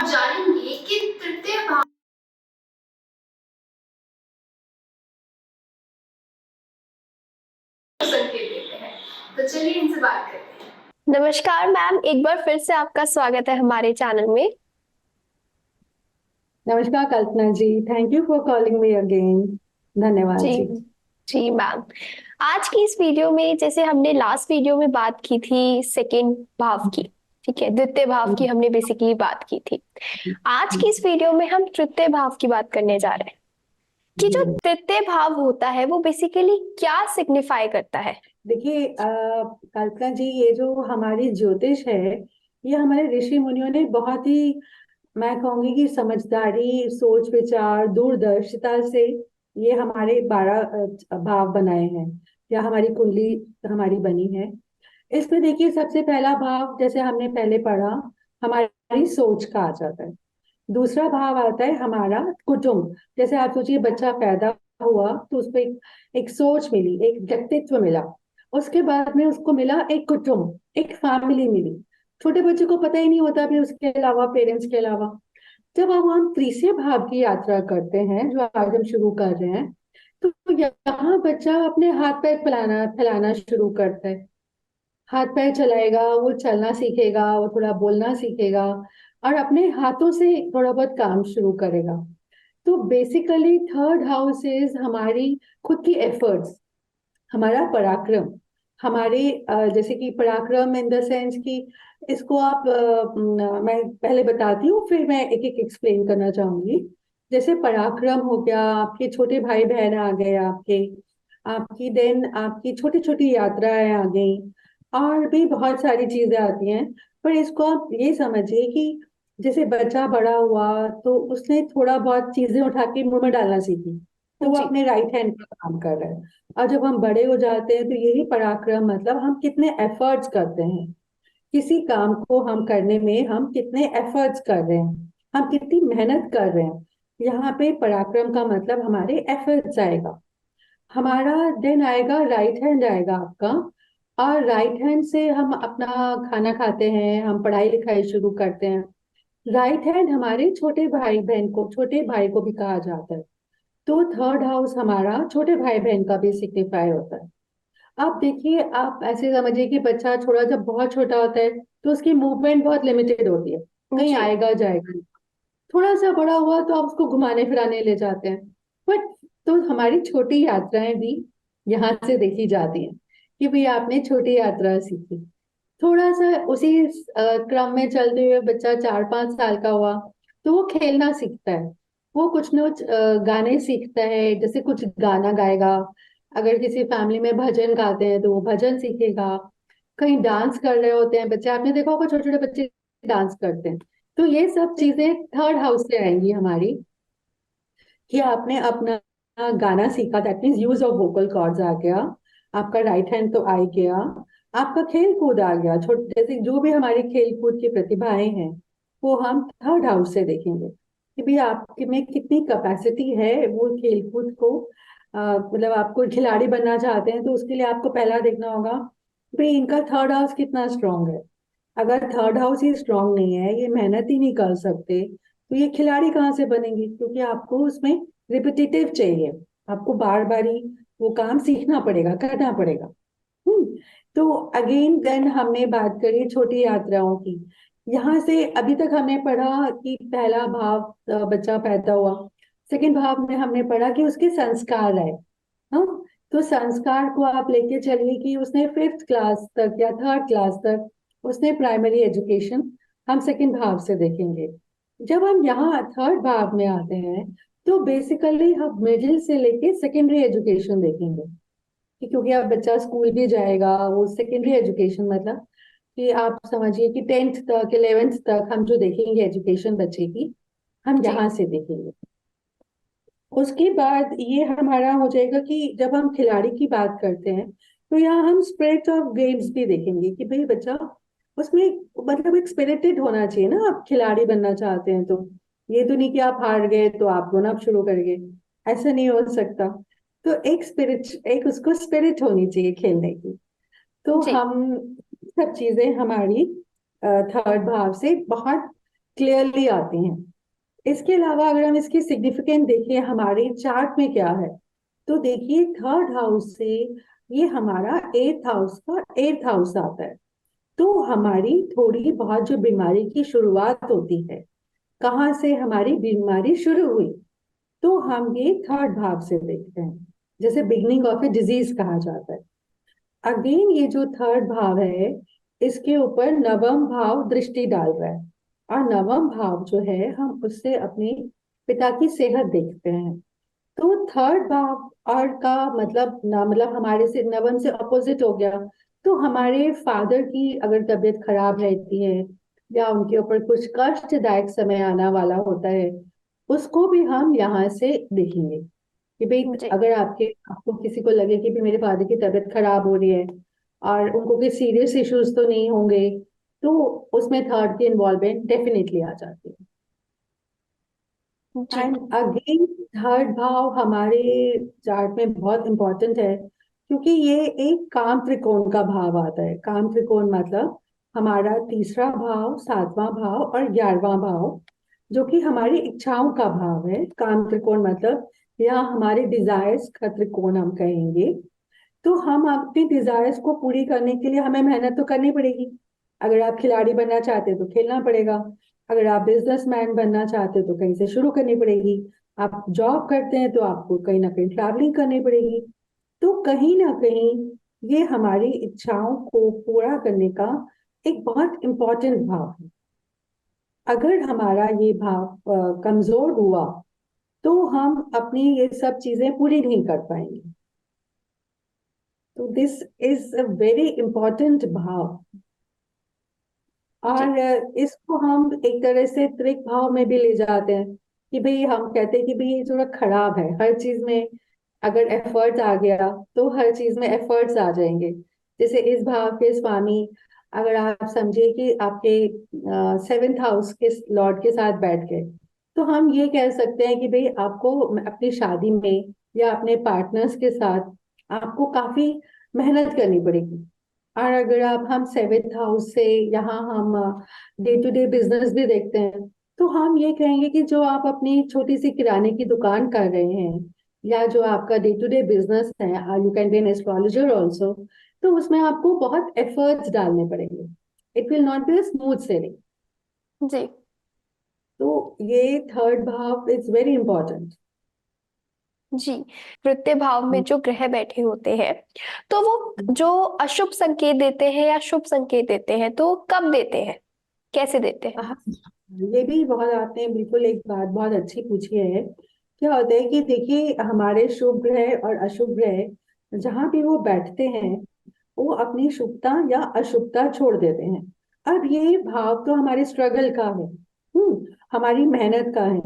जानेंगे कि तृतीय भाव संकेत देते हैं। तो चलिए इनसे बात करते हैं। नमस्कार मैम, एक बार फिर से आपका स्वागत है हमारे चैनल में। नमस्कार Kalpana ji, thank you for calling me again. धन्यवाद जी जी। जी मैम, आज की इस वीडियो में जैसे हमने लास्ट वीडियो में बात की थी सेकेंड भाव की, ठीक है, द्वितीय भाव की हमने बेसिकली बात की थी। आज की इस वीडियो में हम तृतीय भाव की बात करने जा रहे हैं कि जो तृतीय भाव होता है वो बेसिकली क्या सिग्निफाई करता है। देखिए कल्पना जी, ये जो हमारी ज्योतिष है, ये हमारे ऋषि मुनियों ने बहुत ही, मैं कहूंगी कि समझदारी, सोच विचार, दूरदर्शिता से ये हमारे 12 भाव बनाए हैं, या हमारी कुंडली हमारी बनी है। इसमें देखिए, सबसे पहला भाव जैसे हमने पहले पढ़ा, हमारी सोच का आ जाता है। दूसरा भाव आता है हमारा कुटुंब। जैसे आप सोचिए, बच्चा पैदा हुआ तो उसको एक सोच मिली, एक व्यक्तित्व मिला। उसके बाद में उसको मिला एक कुटुंब, एक फैमिली मिली। छोटे बच्चे को पता ही नहीं होता भी उसके अलावा, पेरेंट्स के अलावा। जब अब हम तीसरे भाव की यात्रा करते हैं, जो आज हम शुरू कर रहे हैं, तो यहाँ बच्चा अपने हाथ पैर फैलाना फैलाना शुरू करता है। हाथ पैर चलाएगा, वो चलना सीखेगा, वो थोड़ा बोलना सीखेगा, और अपने हाथों से थोड़ा बहुत काम शुरू करेगा। तो बेसिकली थर्ड हाउस इज हमारी खुद की एफर्ट्स, हमारा पराक्रम, हमारे जैसे कि पराक्रम इन द सेंस कि इसको आप मैं पहले बताती हूँ, फिर मैं एक एक एक्सप्लेन करना चाहूंगी। जैसे पराक्रम हो गया, आपके छोटे भाई बहन आ गए, आपके आपकी देन आपकी छोटी छोटी यात्राएं आ गई, और भी बहुत सारी चीजें आती हैं। पर इसको आप ये समझिए कि जैसे बच्चा बड़ा हुआ तो उसने थोड़ा बहुत चीजें उठा के मुंह में डालना सीखी, तो वो जी अपने राइट हैंड का काम कर रहा है। और जब हम बड़े हो जाते हैं तो यही पराक्रम, मतलब हम कितने एफर्ट्स करते हैं, किसी काम को हम करने में हम कितने एफर्ट्स कर रहे हैं, हम कितनी मेहनत कर रहे हैं। यहाँ पे पराक्रम का मतलब हमारे एफर्ट्स आएगा। हमारा देन आएगा राइट हैंड आएगा आपका, और राइट हैंड से हम अपना खाना खाते हैं, हम पढ़ाई लिखाई शुरू करते हैं। राइट हैंड हमारे छोटे भाई बहन को, छोटे भाई को भी कहा जाता है। तो थर्ड हाउस हमारा छोटे भाई बहन का भी सिग्निफाई होता है। आप देखिए, आप ऐसे समझिए कि बच्चा थोड़ा जब बहुत छोटा होता है तो उसकी मूवमेंट बहुत लिमिटेड होती है, कहीं जी आएगा जाएगा नहीं। थोड़ा सा बड़ा हुआ तो आप उसको घुमाने फिराने ले जाते हैं। बट तो हमारी छोटी यात्राएं भी यहाँ से देखी जाती हैं कि भाई आपने छोटी यात्रा सीखी। थोड़ा सा उसी क्रम में चलते हुए बच्चा 4-5 साल का हुआ तो वो खेलना सीखता है, वो कुछ न कुछ गाने सीखता है, जैसे कुछ गाना गाएगा। अगर किसी फैमिली में भजन गाते हैं तो वो भजन सीखेगा। कहीं डांस कर रहे होते हैं बच्चे, आपने देखा होगा छोटे छोटे बच्चे डांस करते हैं। तो ये सब चीजें थर्ड हाउस से आएंगी हमारी, कि आपने अपना गाना सीखा, that means use of vocal cords आ गया। आपका राइट हैंड तो आ ही गया, आपका खेल कूद आ गया। छोटे जैसे जो भी हमारी खेल कूद की प्रतिभाएं हैं, वो हम थर्ड हाउस से देखेंगे कि भाई आपके में कितनी कैपेसिटी है वो खेल कूद को, मतलब आपको खिलाड़ी बनना चाहते हैं तो उसके लिए आपको पहला देखना होगा भाई इनका थर्ड हाउस कितना स्ट्रांग है। अगर थर्ड हाउस ही स्ट्रांग नहीं है, ये मेहनत ही नहीं कर सकते, तो ये खिलाड़ी कहाँ से बनेंगे? क्योंकि आपको उसमें रिपीटेटिव चाहिए, आपको बार बार ही वो काम सीखना पड़ेगा, करना पड़ेगा। तो अगेन देन हमने बात करी छोटी यात्राओं की। यहाँ से अभी तक हमने पढ़ा कि पहला भाव, बच्चा पैदा हुआ। सेकंड भाव में हमने पढ़ा कि उसके संस्कार है। हाँ, तो संस्कार को आप लेके चलिए कि उसने फिफ्थ क्लास तक या थर्ड क्लास तक उसने प्राइमरी एजुकेशन, हम सेकंड भाव से देखेंगे। जब हम यहाँ थर्ड भाव में आते हैं तो बेसिकली हम मिडिल से लेके सेकेंडरी एजुकेशन देखेंगे, क्योंकि अब बच्चा स्कूल भी जाएगा, वो सेकेंडरी एजुकेशन मतलब कि आप समझिए कि 10th तक, 11th तक हम जो देखेंगे एजुकेशन बच्चे की, हम जी यहाँ से देखेंगे। उसके बाद ये हमारा हो जाएगा कि जब हम खिलाड़ी की बात करते हैं तो यहाँ हम स्पिरिट ऑफ गेम्स भी देखेंगे कि भाई बच्चा उसमें, मतलब एक स्पिरिटेड होना चाहिए ना। आप खिलाड़ी बनना चाहते हैं तो ये तो नहीं कि आप हार गए तो आप रोना शुरू कर गए, ऐसा नहीं हो सकता। तो एक स्पिरिट, एक उसको स्पिरिट होनी चाहिए खेलने की। तो जी हम सब चीजें हमारी थर्ड भाव से बहुत क्लियरली आती हैं। इसके अलावा अगर हम इसकी सिग्निफिकेंट देखिए हमारे चार्ट में क्या है, तो देखिए थर्ड हाउस से ये हमारा एट्थ हाउस का एट्थ हाउस आता है। तो हमारी थोड़ी बहुत जो बीमारी की शुरुआत होती है, कहाँ से हमारी बीमारी शुरू हुई, तो हम ये थर्ड भाव से देखते हैं, जैसे बिगनिंग ऑफ ए डिजीज कहा जाता है। अगेन ये जो थर्ड भाव है, इसके ऊपर नवम भाव दृष्टि डाल रहा है, और नवम भाव जो है हम उससे अपने पिता की सेहत देखते हैं। तो थर्ड भाव और का मतलब ना, मतलब हमारे से नवम से अपोजिट हो गया। तो हमारे फादर की अगर तबीयत खराब रहती है या उनके ऊपर कुछ कष्टदायक समय आना वाला होता है, उसको भी हम यहाँ से देखेंगे कि भाई जी अगर आपको किसी को लगे कि भी मेरे फादर की तबीयत खराब हो रही है और उनको कोई सीरियस इश्यूज तो नहीं होंगे, तो उसमें थर्ड की इन्वॉल्वमेंट डेफिनेटली आ जाती है। जी एंड अगेन थर्ड भाव हमारे चार्ट में बहुत इंपॉर्टेंट है, क्योंकि ये एक काम त्रिकोण का भाव आता है। काम त्रिकोण मतलब हमारा तीसरा भाव, सातवां भाव और 11वां भाव, जो कि हमारी इच्छाओं का भाव है। काम त्रिकोण मतलब या हमारे डिजायर्स का त्रिकोण हम कहेंगे। तो हम अपनी डिजायर्स को पूरी करने के लिए हमें मेहनत तो करनी पड़ेगी। अगर आप खिलाड़ी बनना चाहते हो तो खेलना पड़ेगा, अगर आप बिजनेसमैन बनना चाहते हो तो कहीं से शुरू करनी पड़ेगी, आप जॉब करते हैं तो आपको कहीं ना कहीं ट्रैवलिंग करनी पड़ेगी। तो कहीं ना कहीं ये हमारी इच्छाओं को पूरा करने का एक बहुत इंपॉर्टेंट भाव है। अगर हमारा ये भाव कमजोर हुआ तो हम अपनी ये सब चीजें पूरी नहीं कर पाएंगे। तो this is a very important भाव। जी और इसको हम एक तरह से त्रिक भाव में भी ले जाते हैं कि भाई हम कहते हैं कि भाई ये थोड़ा खराब है, हर चीज में अगर एफर्ट आ गया तो हर चीज में एफर्ट्स आ जाएंगे। जैसे इस भाव के स्वामी, अगर आप समझिए कि आपके सेवेंथ हाउस के लॉर्ड के साथ बैठ गए, तो हम ये कह सकते हैं कि भाई आपको अपनी शादी में या अपने पार्टनर्स के साथ आपको काफी मेहनत करनी पड़ेगी। और अगर आप हम सेवेंथ हाउस से यहाँ हम डे टू डे बिजनेस भी देखते हैं, तो हम ये कहेंगे कि जो आप अपनी छोटी सी किराने की दुकान कर रहे हैं या जो आपका डे टू डे बिजनेस है, you can be an astrologer also, तो उसमें आपको बहुत एफर्ट्स डालने पड़ेंगे। It will not be a smooth sailing. जी तो ये थर्ड भाव इज वेरी इंपॉर्टेंट। जी वृत्ति भाव में जो ग्रह बैठे होते हैं, तो वो जो अशुभ संकेत देते हैं या शुभ संकेत देते हैं, तो कब देते हैं, कैसे देते हैं? हाँ, ये भी बहुत आपने बिल्कुल एक बात बहुत अच्छी पूछी है। क्या होता है कि देखिए हमारे शुभ ग्रह और अशुभ ग्रह जहाँ भी वो बैठते हैं, वो अपनी शुभता या अशुभता छोड़ देते हैं। अब ये भाव तो हमारे स्ट्रगल का है, हमारी मेहनत का है।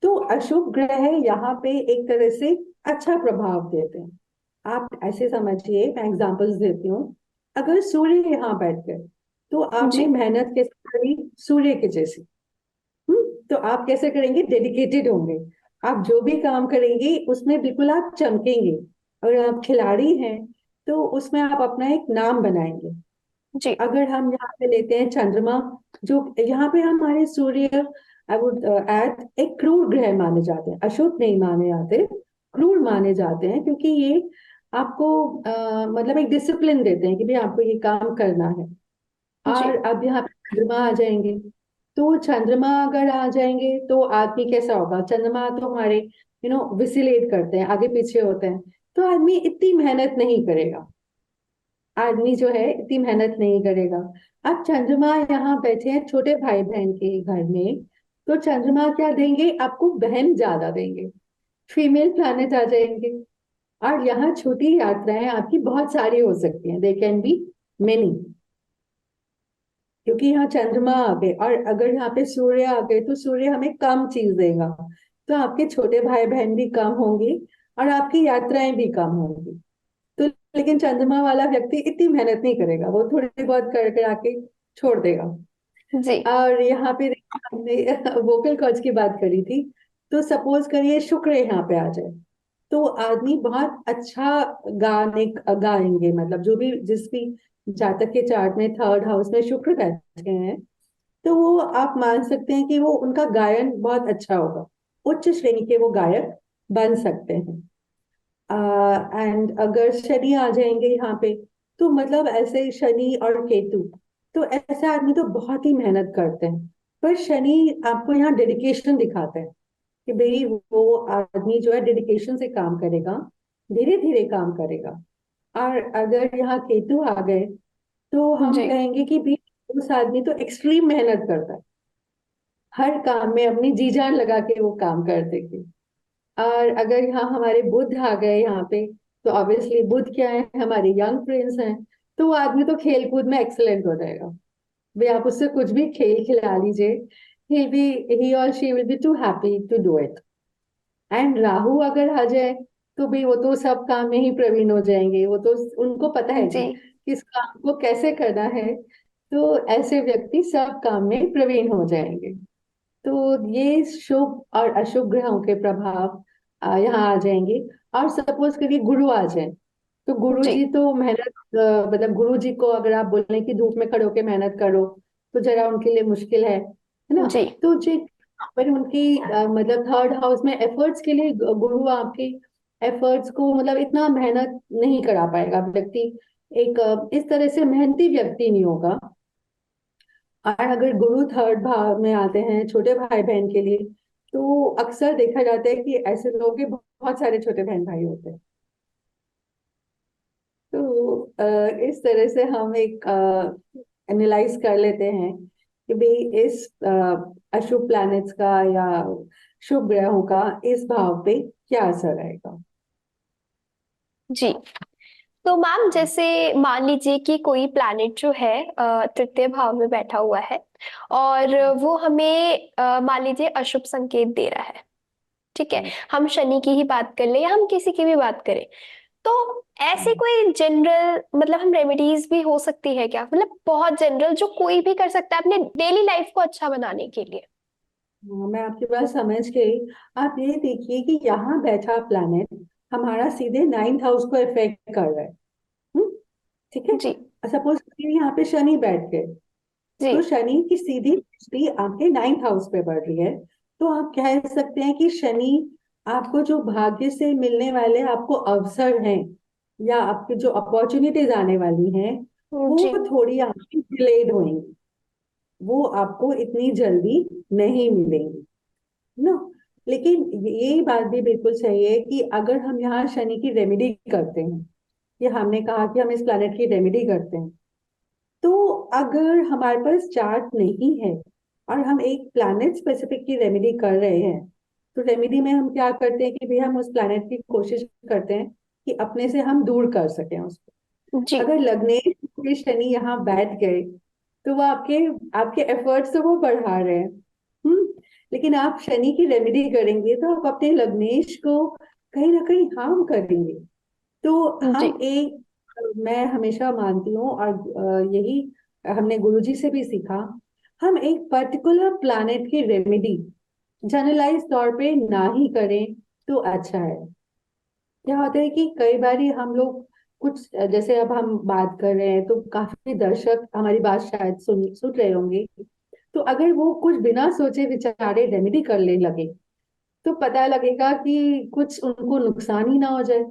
तो अशुभ ग्रह यहाँ पे एक तरह से अच्छा प्रभाव देते हैं। आप ऐसे समझिए, मैं एग्जांपल्स देती हूँ। अगर सूर्य यहाँ बैठ गए तो आपने जी मेहनत कैसे करी, सूर्य के जैसी। तो आप कैसे करेंगे, डेडिकेटेड होंगे। आप जो भी काम करेंगे उसमें बिल्कुल आप चमकेंगे। अगर आप खिलाड़ी हैं तो उसमें आप अपना एक नाम बनाएंगे। जी अगर हम यहाँ पे लेते हैं चंद्रमा, जो यहाँ पे हमारे सूर्य, आई वुड ऐड, एक क्रूर ग्रह माने जाते हैं, अशुभ नहीं माने जाते, क्रूर माने जाते हैं, क्योंकि ये आपको मतलब एक डिसिप्लिन देते हैं कि भाई आपको ये काम करना है। जी और अब यहाँ पे चंद्रमा आ जाएंगे। तो चंद्रमा अगर आ जाएंगे तो आदमी कैसा होगा, चंद्रमा तो हमारे विसिलेट करते हैं, आगे पीछे होते हैं। तो आदमी इतनी मेहनत नहीं करेगा, आदमी जो है इतनी मेहनत नहीं करेगा। अब चंद्रमा यहाँ बैठे हैं छोटे भाई बहन के घर में, तो चंद्रमा क्या देंगे आपको, बहन ज्यादा देंगे, फीमेल प्लैनेट आ जाएंगे। और यहाँ छोटी यात्राएं आपकी बहुत सारी हो सकती हैं, दे कैन बी मेनी, क्योंकि यहाँ चंद्रमा आ गए। और अगर यहाँ पे सूर्य आ गए तो सूर्य हमें कम चीज देगा, तो आपके छोटे भाई बहन भी कम होंगे और आपकी यात्राएं भी कम होंगी। तो लेकिन चंद्रमा वाला व्यक्ति इतनी मेहनत नहीं करेगा, वो थोड़ी बहुत कर कर आके छोड़ देगा। जी और यहाँ पे देखिए, हमने वोकल कॉर्ड्स की बात करी थी, तो सपोज करिए शुक्र यहाँ पे आ जाए, तो आदमी बहुत अच्छा गाने गाएंगे। मतलब जो भी जिस भी जातक के चार्ट में थर्ड हाउस में शुक्र बैठे हैं, तो वो आप मान सकते हैं कि वो उनका गायन बहुत अच्छा होगा, उच्च श्रेणी के वो गायक बन सकते हैं। एंड अगर शनि आ जाएंगे यहाँ पे, तो मतलब ऐसे शनि और केतु, तो ऐसे आदमी तो बहुत ही मेहनत करते हैं, पर शनि आपको यहाँ डेडिकेशन दिखाते हैं कि भाई वो आदमी जो है डेडिकेशन से काम करेगा, धीरे धीरे काम करेगा। और अगर यहाँ केतु आ गए, तो हम जी कहेंगे कि भाई उस आदमी तो एक्सट्रीम मेहनत करता है, हर काम में अपनी जी जान लगा के वो काम कर देंगे। और अगर यहाँ हमारे बुध आ गए यहाँ पे, तो ऑब्वियसली बुध क्या है, हमारे यंग प्रिंस हैं, तो वो आदमी तो खेल कूद में एक्सेलेंट हो जाएगा। भाई आप उससे कुछ भी खेल खिला लीजिए, ही और she will be too happy to do it. And Rahu अगर आ जाए, तो भाई वो तो सब काम में ही प्रवीण हो जाएंगे, वो तो उनको पता है कि जी किस काम को कैसे करना है, तो ऐसे व्यक्ति सब काम में प्रवीण हो जाएंगे। तो ये शुभ और अशुभ ग्रहों के प्रभाव यहाँ आ जाएंगे। और सपोज करिए गुरु आ जाए, तो गुरु जी जी तो मेहनत, मतलब गुरु जी को अगर आप बोलें कि धूप में खड़े होकर मेहनत करो, तो जरा उनके लिए मुश्किल है ना। जी तो जी, पर उनकी मतलब थर्ड हाउस में एफर्ट्स के लिए गुरु आपके एफर्ट्स को मतलब इतना मेहनत नहीं करा पाएगा व्यक्ति, एक इस तरह से मेहनती व्यक्ति नहीं होगा। और अगर गुरु थर्ड भाव में आते हैं छोटे भाई बहन के लिए, तो अक्सर देखा जाता है कि ऐसे लोगों के बहुत सारे छोटे बहन भाई होते हैं। तो इस तरह से हम एक एनालाइज कर लेते हैं कि भाई इस अशुभ प्लैनेट्स का या शुभ ग्रहों का इस भाव पे क्या असर आएगा। जी। तो मैम जैसे मान लीजिए कि कोई प्लैनेट जो है तृतीय भाव में बैठा हुआ है और वो हमें मान लीजिए अशुभ संकेत दे रहा है, ठीक है। हम शनि की ही बात कर ले या हम किसी की भी बात करें, तो ऐसे कोई जनरल मतलब हम रेमेडीज भी हो सकती है क्या, मतलब बहुत जनरल जो कोई भी कर सकता है अपने डेली लाइफ को अच्छा बनाने के लिए। हाँ, मैं आपकी बात समझ गई। आप ये देखिए कि यहाँ बैठा प्लैनेट हमारा सीधे नाइन्थ हाउस को इफेक्ट कर रहा है। हम्म, ठीक है। जी सपोज यहाँ पे शनि बैठ गए, जी तो शनि की सीधी दृष्टि आपके नाइन्थ हाउस पे पड़ रही है। तो आप कह सकते हैं कि शनि आपको जो भाग्य से मिलने वाले आपको अवसर हैं, या आपकी जो अपॉर्चुनिटीज आने वाली हैं, वो जी थोड़ी आपकी डिलेड होंगी, वो आपको इतनी जल्दी नहीं मिलेंगी ना। लेकिन यही बात भी बिल्कुल सही है कि अगर हम यहाँ शनि की रेमेडी करते हैं, कि हमने कहा कि हम इस प्लानट की रेमेडी करते हैं, तो अगर हमारे पास चार्ट नहीं है और हम एक प्लैनेट स्पेसिफिक की रेमेडी कर रहे हैं, तो रेमेडी में हम क्या करते हैं कि भाई हम उस प्लैनेट की कोशिश करते हैं कि अपने से हम दूर कर सकें उसको। जी अगर लग्नेश के शनि यहाँ बैठ गए, तो वो आपके आपके एफर्ट्स तो वो बढ़ा रहे हैं। हम्म। लेकिन आप शनि की रेमेडी करेंगे तो आप अपने लग्नेश को कहीं ना कहीं हार्म करेंगे। तो जी हम एक, मैं हमेशा मानती हूँ और यही हमने गुरुजी से भी सीखा, हम एक पर्टिकुलर प्लैनेट की रेमेडी जनरलाइज तौर पे ना ही करें तो अच्छा है। क्या होता है कि कई बार हम लोग कुछ, जैसे अब हम बात कर रहे हैं तो काफी दर्शक हमारी बात शायद सुन सुन रहे होंगे, तो अगर वो कुछ बिना सोचे विचारे रेमेडी करने लगे, तो पता लगेगा कि कुछ उनको नुकसान ही ना हो जाए,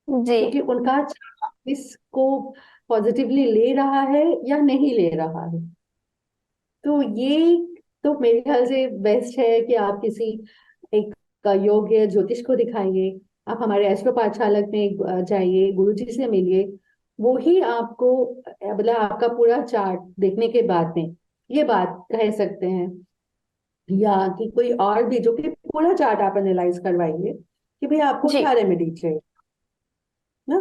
जी क्योंकि उनका इसको पॉजिटिवली ले रहा है या नहीं ले रहा है। तो ये, तो मेरे ख्याल से बेस्ट है कि आप किसी एक योग्य ज्योतिष को दिखाइए, आप हमारे एस्ट्रो पाठशाला में जाइए, गुरुजी से मिलिए। वो ही आपको मतलब आपका पूरा चार्ट देखने के बाद में ये बात कह सकते हैं, या कि कोई और भी जो कि पूरा चार्ट आप एनालाइज करवाइए कि भाई आपको जी क्या रेमेडी चाहिए ना।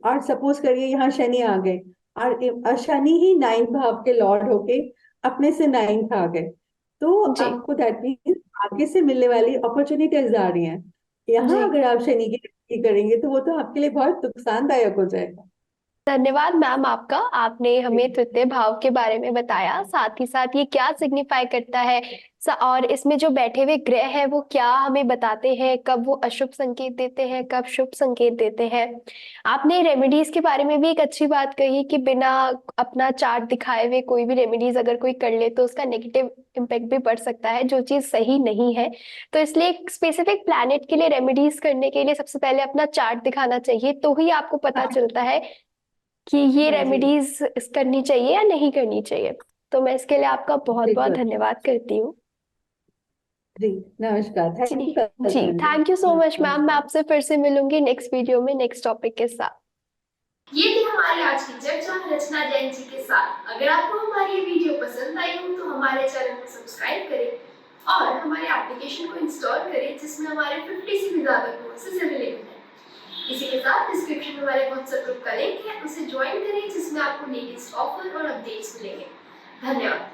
और सपोज करिए यहाँ शनि आ गए, और शनि ही नाइन्थ भाव के लॉर्ड होके अपने से नाइन्थ आ गए, तो जी आपको दैट मीन्स आगे से मिलने वाली अपॉर्चुनिटीज आ रही हैं। यहाँ जी अगर आप शनि की करेंगे तो वो तो आपके लिए बहुत नुकसानदायक हो जाएगा। धन्यवाद मैम आपका। आपने हमें तृतीय भाव के बारे में बताया, साथ ही साथ ये क्या सिग्निफाई करता है और इसमें जो बैठे हुए ग्रह हैं वो क्या हमें बताते हैं, कब वो अशुभ संकेत देते हैं, कब शुभ संकेत देते हैं। आपने रेमेडीज के बारे में भी एक अच्छी बात कही कि बिना अपना चार्ट दिखाए हुए कोई भी रेमेडीज अगर कोई कर ले तो उसका नेगेटिव इम्पैक्ट भी पड़ सकता है, जो चीज सही नहीं है। तो इसलिए एक स्पेसिफिक प्लैनेट के लिए रेमेडीज करने के लिए सबसे पहले अपना चार्ट दिखाना चाहिए, तो ही आपको पता चलता है कि ये हाँ जी, रेमेडीज करनी चाहिए या नहीं करनी चाहिए। तो मैं इसके लिए आपका बहुत बहुत बिल्कुल धन्यवाद करती हूँ। जी। नमस्कार, thank ji you ji, Kalpana ji. Thank you so much ma'am. मैं नमस्कार। आपसे फिर से मिलूंगी नेक्स्ट वीडियो में नेक्स्ट टॉपिक के साथ। ये थी हमारी आज की चर्चा रचना जैन जी के साथ। अगर आपको हमारी ये वीडियो पसंद आई हो तो हमारे चैनल को सब्सक्राइब करें और हमारे एप्लीकेशन को इंस्टॉल करें, जिसमें हमारे 50 से भी ज्यादा कोर्सेज अवेलेबल हैं। इसी के साथ डिस्क्रिप्शन में हमारे व्हाट्सएप ग्रुप का लिंक है, उसे ज्वाइन करें, जिसमें आपको लेटेस्ट ऑफर और अपडेट्स मिलेंगे। धन्यवाद।